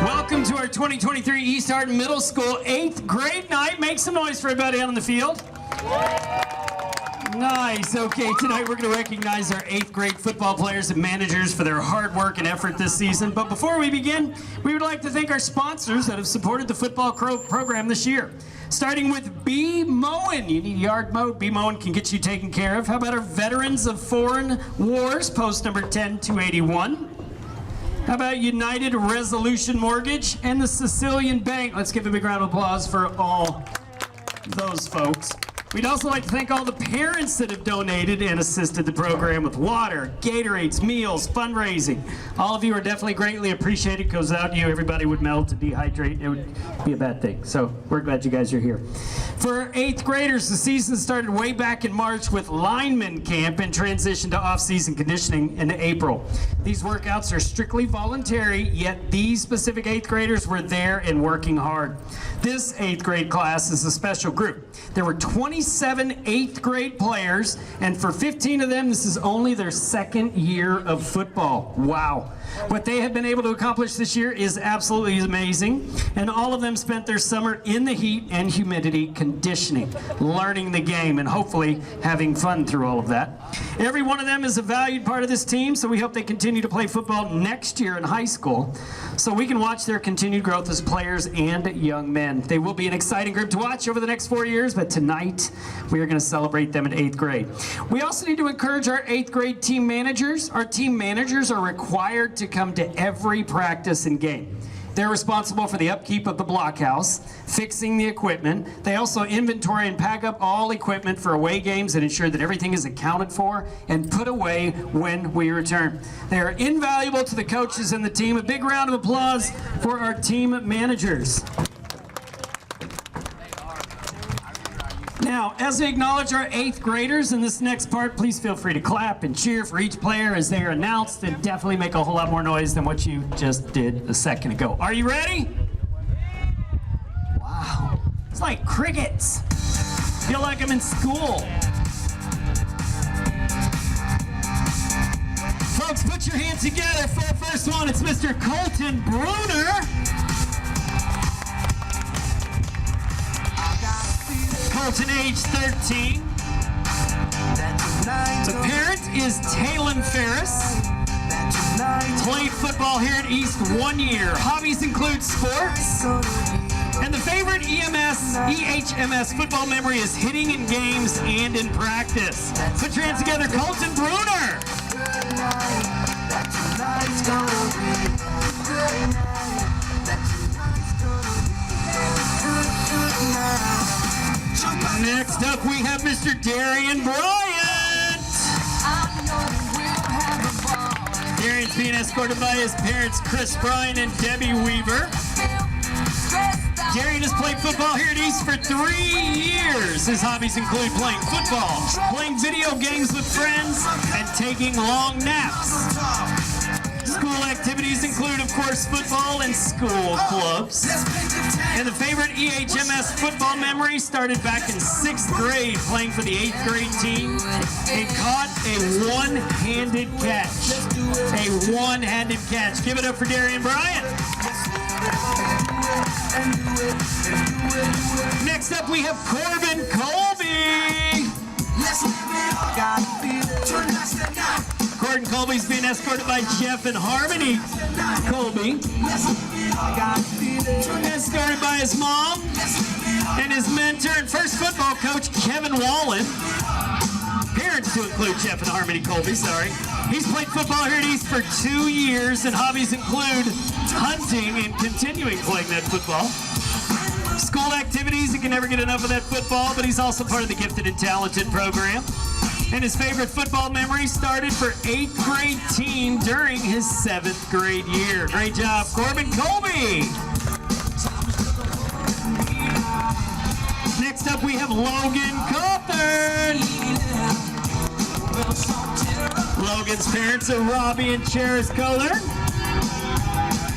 Welcome to our 2023 East Hardin Middle School 8th grade night. Make some noise for everybody out on the field. Nice. Okay, tonight we're going to recognize our 8th grade football players and managers for their hard work and effort this season. But before we begin, we would like to thank our sponsors that have supported the football program this year. Starting with B. Moen. You need yard mowed? B. Moen can get you taken care of. How about our Veterans of Foreign Wars, post number 10281? How about United Resolution Mortgage and the Sicilian Bank? Let's give a big round of applause for all those folks. We'd also like to thank all the parents that have donated and assisted the program with water, Gatorades, meals, fundraising. All of you are definitely greatly appreciated, because without you, everybody would melt and dehydrate. It would be a bad thing. So we're glad you guys are here. For our 8th graders, the season started way back in March with lineman camp and transitioned to off-season conditioning in April. These workouts are strictly voluntary, yet these specific 8th graders were there and working hard. This 8th grade class is a special group. There were 27 8th grade players, and for 15 of them, this is only their 2nd year of football. Wow. What they have been able to accomplish this year is absolutely amazing, and all of them spent their summer in the heat and humidity conditioning, learning the game, and hopefully having fun through all of that. Every one of them is a valued part of this team, so we hope they continue to play football next year in high school, so we can watch their continued growth as players and young men. They will be an exciting group to watch over the next 4 years, but tonight we are going to celebrate them in 8th grade. We also need to encourage our 8th grade team managers. Our team managers are required to come to every practice and game. They're responsible for the upkeep of the blockhouse, fixing the equipment. They also inventory and pack up all equipment for away games and ensure that everything is accounted for and put away when we return. They are invaluable to the coaches and the team. A big round of applause for our team managers. Now, as we acknowledge our 8th graders in this next part, please feel free to clap and cheer for each player as they are announced, and definitely make a whole lot more noise than what you just did a second ago. Are you ready? Wow, it's like crickets. Feel like I'm in school. Folks, put your hands together for the first one. It's Mr. Colton Bruner. Colton, age 13. The parent is Talon Ferris. Played football here at East 1 year. Hobbies include sports. And the favorite EHMS football memory is hitting in games and in practice. Put your hands together, Colton Bruner. Next up, we have Mr. Darian Bryant. Darian's being escorted by his parents, Chris Bryan and Debbie Weaver. Darian has played football here at East for 3 years. His hobbies include playing football, playing video games with friends, and taking long naps. School activities include, of course, football and school clubs. And the favorite EHMS football memory started back in 6th grade, playing for the 8th grade team, and caught a one-handed catch. A one-handed catch. Give it up for Darian Bryant. Next up, we have Corbin Colby. Gordon Colby's being escorted by Jeff and Harmony Colby. Escorted by his mom and his mentor and first football coach, Kevin Wallen. Parents to include Jeff and Harmony Colby, sorry. He's played football here at East for 2 years, and hobbies include hunting and continuing playing that football. School activities, he can never get enough of that football, but he's also part of the Gifted and Talented program. And his favorite football memory started for 8th grade team during his 7th grade year. Great job, Corbin Colby. Next up, we have Logan Cawthorn. Logan's parents are Robbie and Cheris Cawthorn.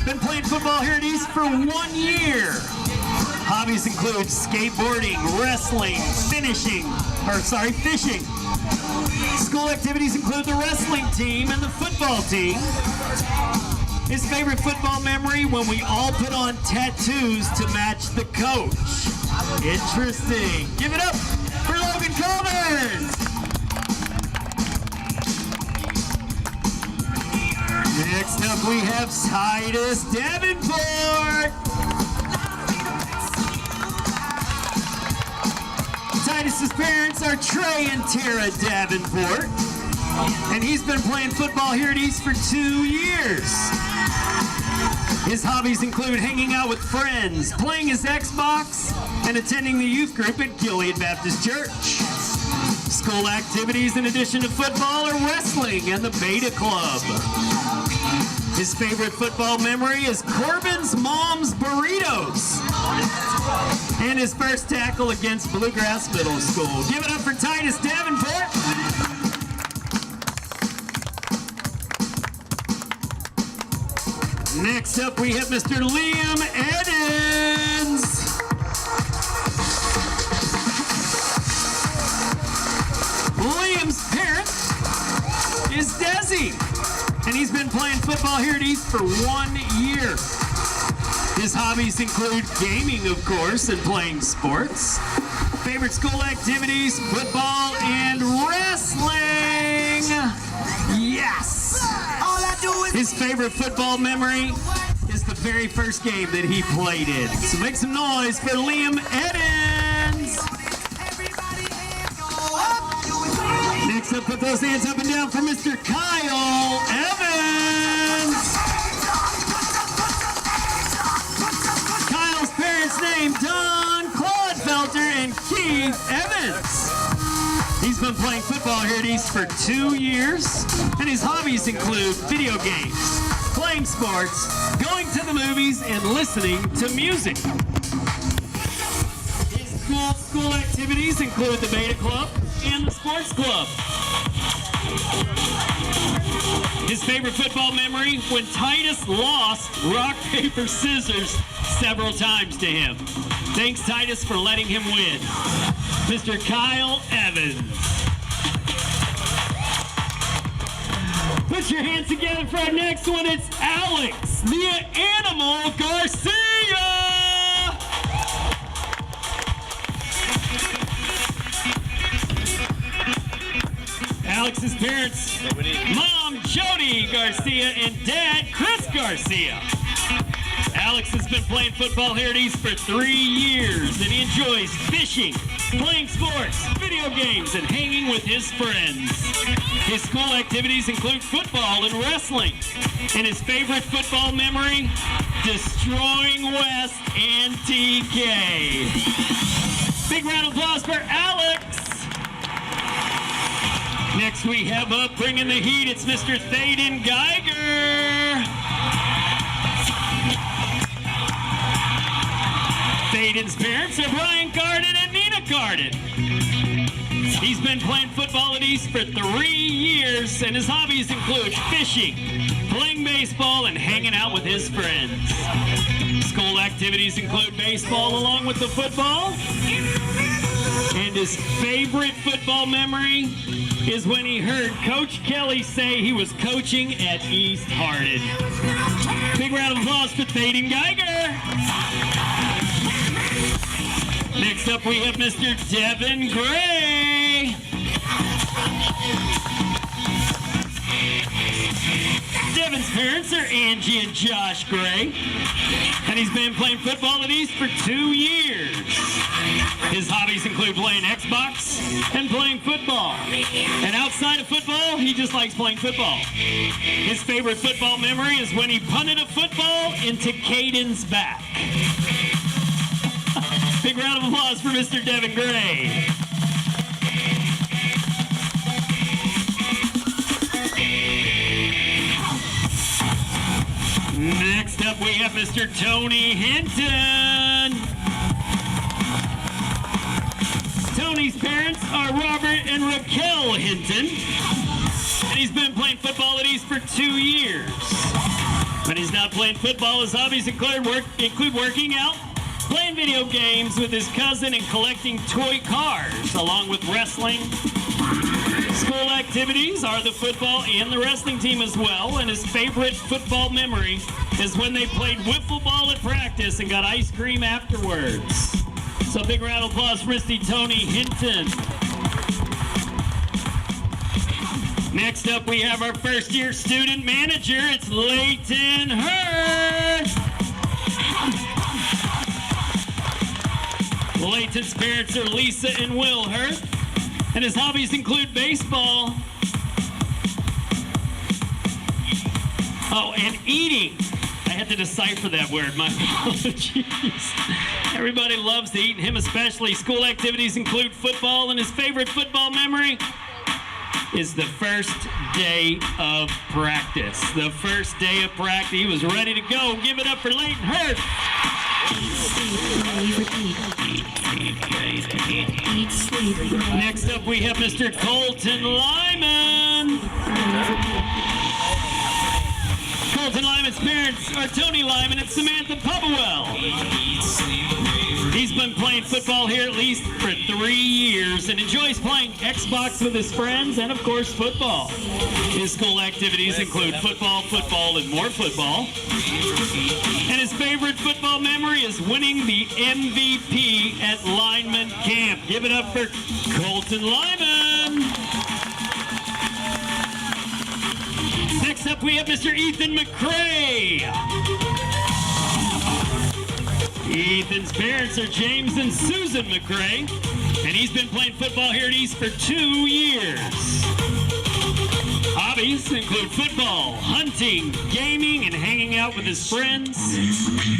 Been playing football here at East for 1 year. Hobbies include skateboarding, wrestling, fishing. School activities include the wrestling team and the football team. His favorite football memory, when we all put on tattoos to match the coach. Interesting. Give it up for Logan Colbert. Next up we have Titus Davenport. Titus's parents are Trey and Tara Davenport, and he's been playing football here at East for 2 years. His hobbies include hanging out with friends, playing his Xbox, and attending the youth group at Gilead Baptist Church. School activities in addition to football are wrestling and the Beta Club. His favorite football memory is Corbin's mom's burritos and his first tackle against Bluegrass Middle School. Give it up for Titus Davenport. Next up, we have Mr. Liam Edens. Liam's parent is Desi, and he's been playing football here at East for 1 year. His hobbies include gaming, of course, and playing sports. Favorite school activities, football and wrestling. Yes! His favorite football memory is the very first game that he played in. So make some noise for Liam Edens. Next up, put those hands up and down for Mr. Kyle Evans. Kyle's parents named Don Claudefelter and Keith Evans. He's been playing football here at East for 2 years, and his hobbies include video games, playing sports, going to the movies, and listening to music. His school activities include the Beta Club and the Sports Club. His favorite football memory, when Titus lost rock, paper, scissors several times to him. Thanks, Titus, for letting him win. Mr. Kyle Evans. Put your hands together for our next one. It's Alex, the Animal Garcia. Alex's parents, Mom Jody Garcia and Dad Chris Garcia. Alex has been playing football here at East for 3 years, and he enjoys fishing, playing sports, video games, and hanging with his friends. His school activities include football and wrestling, and his favorite football memory, destroying West and TK. Big round of applause for Alex. Next we have up bringing the heat, it's Mr. Thaden Geiger. Thaden's parents are Brian Cardin and Nina Cardin. He's been playing football at East for 3 years, and his hobbies include fishing, playing baseball, and hanging out with his friends. School activities include baseball along with the football. And his favorite football memory is when he heard Coach Kelly say he was coaching at East Hardin. Big round of applause for Thaden Geiger. Next up, we have Mr. Devin Gray. Devin's parents are Angie and Josh Gray, and he's been playing football at East for 2 years. His hobbies include playing Xbox and playing football. And outside of football, he just likes playing football. His favorite football memory is when he punted a football into Caden's back. Big round of applause for Mr. Devin Gray. Next up, we have Mr. Tony Hinton. Tony's parents are Robert and Raquel Hinton, and he's been playing football at East for 2 years. When he's not playing football, his hobbies include working out, playing video games with his cousin and collecting toy cars, along with wrestling. School activities are the football and the wrestling team as well, and his favorite football memory is when they played wiffle ball at practice and got ice cream afterwards. So big round of applause for Mr. Tony Hinton. Next up, we have our first-year student manager. It's Leighton Hurst. Leighton's parents are Lisa and Will Hurst, and his hobbies include baseball. Oh, and eating. I had to decipher that word. My apologies. Everybody loves to eat, him especially. School activities include football, and his favorite football memory is the first day of practice. The first day of practice. He was ready to go. Give it up for Leighton Hurst. Next up, we have Mr. Colton Lyman. Colton Lyman's parents are Tony Lyman and Samantha Pubwell. He's been playing football here at least for 3 years and enjoys playing Xbox with his friends and, of course, football. His school activities include football, and more football. And his favorite football memory is winning the MVP at lineman camp. Give it up for Colton Lyman. Next up, we have Mr. Ethan McCrae. Ethan's parents are James and Susan McCrae, and he's been playing football here at East for 2 years. Hobbies include football, hunting, gaming, and hanging out with his friends.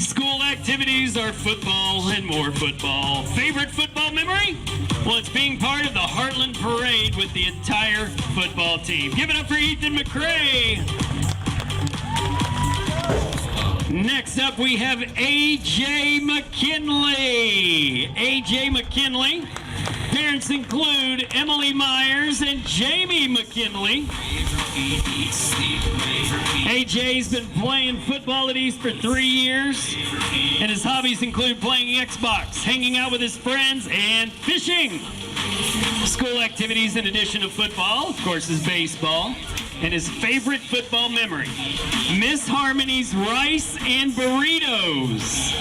School activities are football and more football. Favorite football memory? Well, it's being part of the Heartland Parade with the entire football team. Give it up for Ethan McCrae. Next up, we have A.J. McKinley. A.J. McKinley. Parents include Emily Myers and Jamie McKinley. AJ's been playing football at East for 3 years, and his hobbies include playing Xbox, hanging out with his friends, and fishing. School activities in addition to football, of course, is baseball. And his favorite football memory, Miss Harmony's rice and burritos,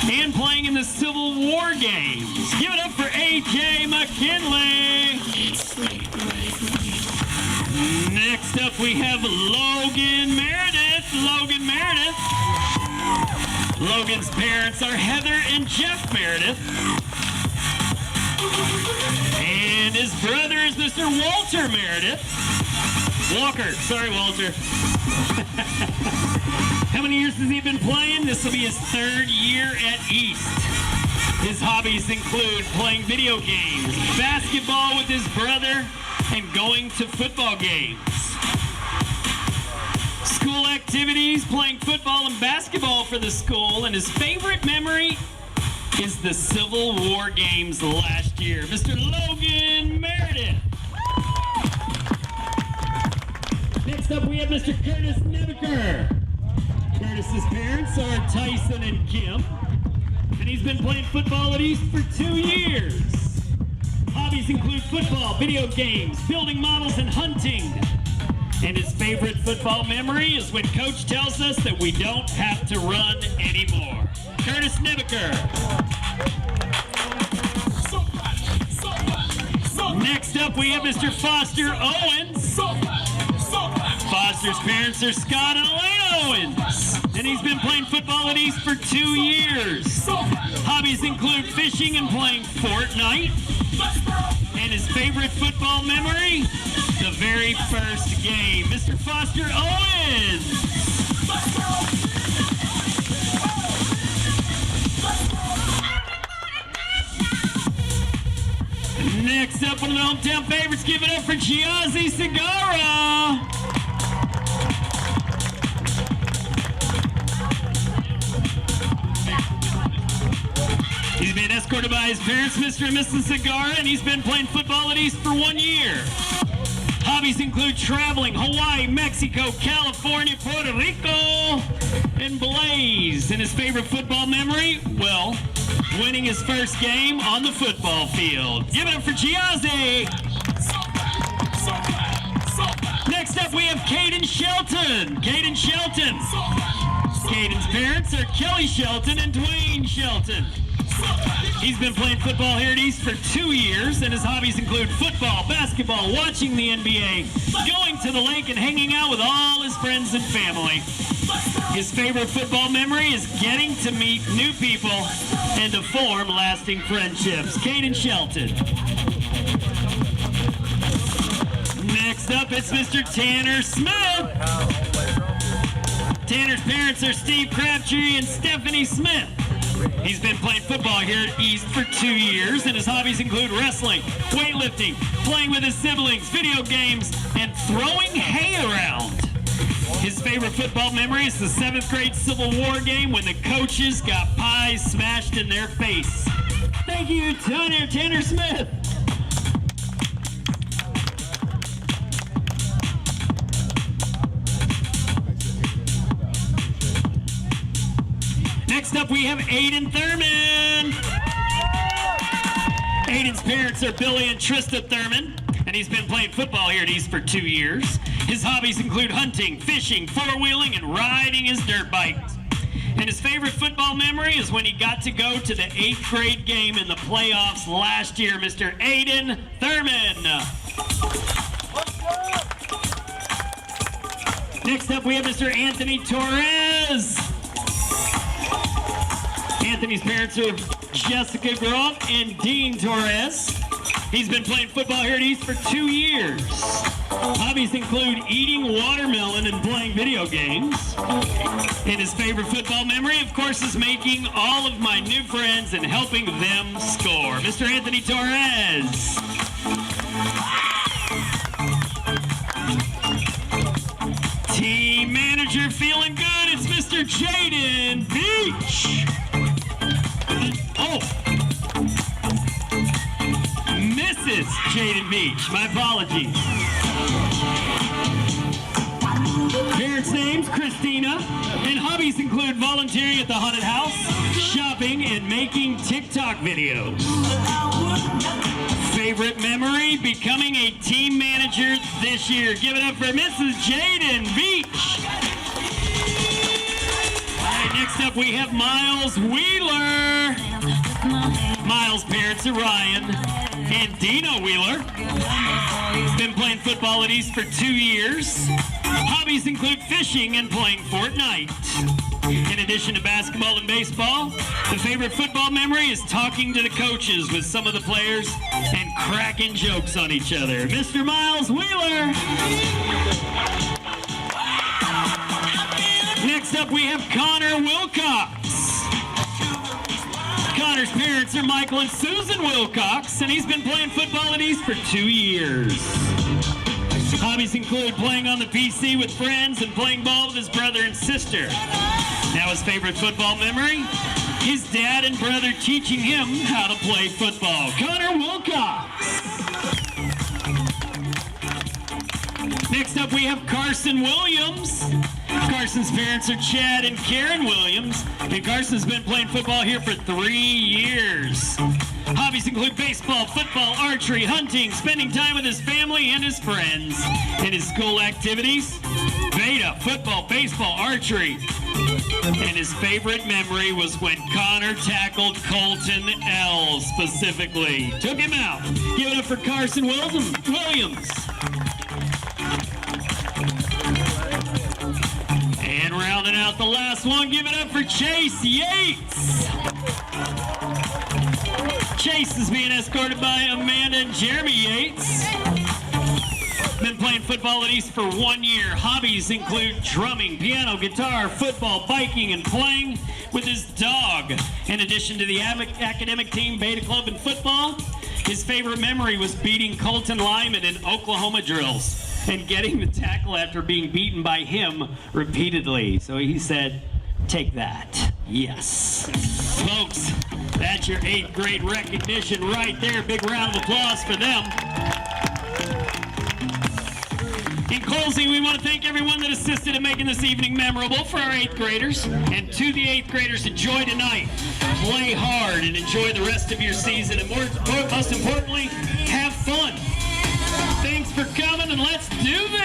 and playing in the Civil War games. Give it up for A.J. McKinley. Next up, we have Logan Meredith. Logan Meredith. Logan's parents are Heather and Jeff Meredith. And his brother is Mr. Walter Meredith. Walker. Sorry, Walter. How many years has he been playing? This will be his 3rd year at East. His hobbies include playing video games, basketball with his brother, and going to football games. School activities, playing football and basketball for the school, and his favorite memory is the Civil War games last year. Mr. Logan Meredith. Next up, we have Mr. Curtis Nebeker. Curtis's parents are Tyson and Kim, and he's been playing football at East for 2 years. Hobbies include football, video games, building models, and hunting. And his favorite football memory is when Coach tells us that we don't have to run anymore. Curtis Nebeker. Next up, we have Mr. Foster Owens. Foster's parents are Scott and Elaine Owens, and he's been playing football at East for 2 years. Hobbies include fishing and playing Fortnite. And his favorite football memory, the very first game. Mr. Foster Owens. Next up, one of the hometown favorites, give it up for Giazzi Segara. He's been escorted by his parents, Mr. and Mrs. Segara, and he's been playing football at East for 1 year. Hobbies include traveling, Hawaii, Mexico, California, Puerto Rico, and Blaze. And his favorite football memory, well, winning his first game on the football field. Give it up for Giazzi. Next up, we have Caden Shelton. Caden Shelton. Caden's parents are Kelly Shelton and Dwayne Shelton. He's been playing football here at East for 2 years, and his hobbies include football, basketball, watching the NBA, going to the lake, and hanging out with all his friends and family. His favorite football memory is getting to meet new people and to form lasting friendships. Caden Shelton. Next up, it's Mr. Tanner Smith. Tanner's parents are Steve Crabtree and Stephanie Smith. He's been playing football here at East for 2 years, and his hobbies include wrestling, weightlifting, playing with his siblings, video games, and throwing hay around. His favorite football memory is the 7th grade Civil War game when the coaches got pies smashed in their face. Thank you, Tanner Smith. Next up, we have Aiden Thurman. Aiden's parents are Billy and Trista Thurman, and he's been playing football here at East for 2 years. His hobbies include hunting, fishing, four-wheeling, and riding his dirt bike. And his favorite football memory is when he got to go to the 8th grade game in the playoffs last year. Mr. Aiden Thurman. Next up, we have Mr. Anthony Torres. Anthony's parents are Jessica Groff and Dean Torres. He's been playing football here at East for 2 years. Hobbies include eating watermelon and playing video games. And his favorite football memory, of course, is making all of my new friends and helping them score. Mr. Anthony Torres. Team manager feeling good. It's Mr. Jaden Beach. Oh, Mrs. Jaden Beach. My apologies. Parents' names, Christina, and hobbies include volunteering at the haunted house, shopping, and making TikTok videos. Favorite memory, becoming a team manager this year. Give it up for Mrs. Jaden Beach. Next up, we have Miles Wheeler. Miles' parents are Ryan and Dina Wheeler. Been playing football at East for 2 years. Hobbies include fishing and playing Fortnite. In addition to basketball and baseball, the favorite football memory is talking to the coaches with some of the players and cracking jokes on each other. Mr. Miles Wheeler. Next up, we have Connor Wilcox. Connor's parents are Michael and Susan Wilcox, and he's been playing football at East for 2 years. Hobbies include playing on the PC with friends and playing ball with his brother and sister. Now his favorite football memory, his dad and brother teaching him how to play football. Connor Wilcox. Next up, we have Carson Williams. Carson's parents are Chad and Karen Williams, and Carson's been playing football here for 3 years. Hobbies include baseball, football, archery, hunting, spending time with his family and his friends. And his school activities, beta, football, baseball, archery. And his favorite memory was when Connor tackled Colton L. specifically. Took him out. Give it up for Carson Williams. And rounding out the last one, give it up for Chase Yates. Chase is being escorted by Amanda and Jeremy Yates. Been playing football at East for 1 year. Hobbies include drumming, piano, guitar, football, biking, and playing with his dog. In addition to the academic team, beta club, and football, his favorite memory was beating Colton Lyman in Oklahoma drills and getting the tackle after being beaten by him repeatedly. So he said, take that. Yes. Folks, that's your 8th grade recognition right there. Big round of applause for them. Colsey, we want to thank everyone that assisted in making this evening memorable for our 8th graders. And to the 8th graders, enjoy tonight. Play hard and enjoy the rest of your season. And most importantly, have fun. Thanks for coming, and let's do this.